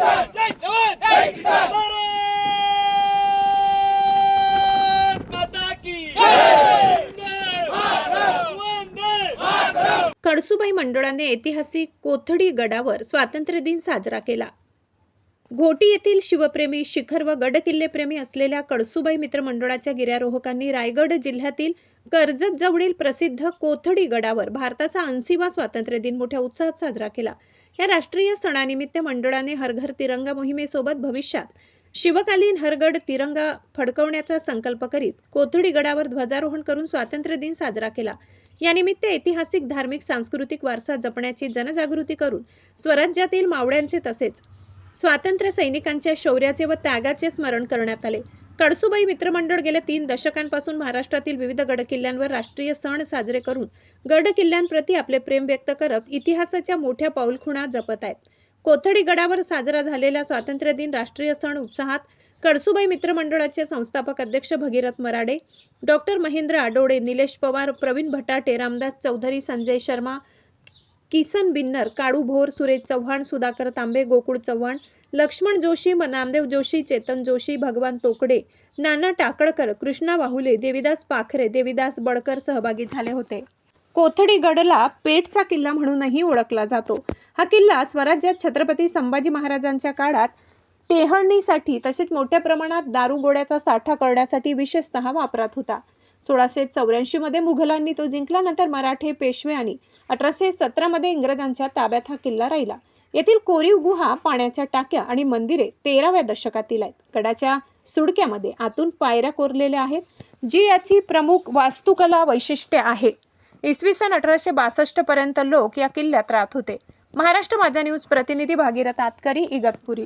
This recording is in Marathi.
जय जवान जय किसान भारत माता की वंदे मातरम। कळसुबाई मंडळाने ऐतिहासिक कोथडी गडावर स्वातंत्र्य दिन साजरा केला। घोटी येथील शिवप्रेमी, शिखर व गडकिल्लेप्रेमी असलेल्या कळसुबाई मित्र मंडळाच्या गिर्यारोहकांनी रायगड जिल्ह्यातील कर्जत जवळील प्रसिद्ध कोथडी गडावर भारताचा 80वा स्वातंत्र्य दिन मोठ्या उत्साहात साजरा केला। या राष्ट्रीय सणानिमित्त मंडळाने हर घर तिरंगा मोहिमेसोबत भविष्यात शिवकालीन हरगड तिरंगा फडकवण्याचा संकल्प करीत कोथडी गडावर ध्वजारोहण करून स्वातंत्र्य दिन साजरा केला। यानिमित्त ऐतिहासिक, धार्मिक, सांस्कृतिक वारसा जपण्याची जनजागृती करून स्वराज्यातील मावळ्यांचे तसेच स्वातंत्र्य सैनिकांच्या शौर्याचे व त्यागाचे स्मरण करण्यात आले। कळसुबाई मित्रमंडळ गेल्या 3 दशकांपासून महाराष्ट्रातील विविध गडकिल्ल्यांवर राष्ट्रीय सण साजरे करून गडकिल्ल्यांप्रती आपले प्रेम व्यक्त करत इतिहासाच्या मोठ्या पाऊलखुणा जपत आहेत। कोथडी गडावर साजरा झालेला स्वातंत्र्य दिन राष्ट्रीय सण उत्साहात कळसुबाई मित्रमंडळाचे संस्थापक अध्यक्ष भगीरथ मराडे, डॉक्टर महेंद्र आडोडे, निलेश पवार, प्रवीण भटाटे, रामदास चौधरी, संजय शर्मा, किसन बिन्नर, काळू भोर, सुरेश चव्हाण, सुधाकर तांबे, गोकुळ चव्हाण, लक्ष्मण जोशी, नामदेव जोशी, चेतन जोशी, भगवान तोकडे, नाना टाकळकर, कृष्णा वाहुले, देविदास पाखरे, देविदास बडकर सहभागी झाले होते। कोथडी गडला पेठचा किल्ला म्हणूनही ओळखला जातो। हा किल्ला स्वराज्यात छत्रपती संभाजी महाराजांच्या काळात टेहळणीसाठी तसेच मोठ्या प्रमाणात दारुगोळ्याचा साठा करण्यासाठी विशेषतः वापरात होता। 1684 मध्ये मुघलांनी तो जिंकला। नंतर मराठे, पेशवे आणि 1817 मध्ये इंग्रजांच्या ताब्यात हा किल्ला राहिला। येथील कोरीव गुहा, पाण्याच्या टाक्या आणि मंदिरे 13व्या दशकातील आहेत। गडाच्या सुडक्यामध्ये आतून पायऱ्या कोरलेल्या आहेत, जी याची प्रमुख वास्तुकला वैशिष्ट्य आहे। इसवी सन 1862 पर्यंत लोक या किल्ल्यात राहत होते। महाराष्ट्र माझा न्यूज प्रतिनिधी भागीरथ आतकरी, इगतपुरी।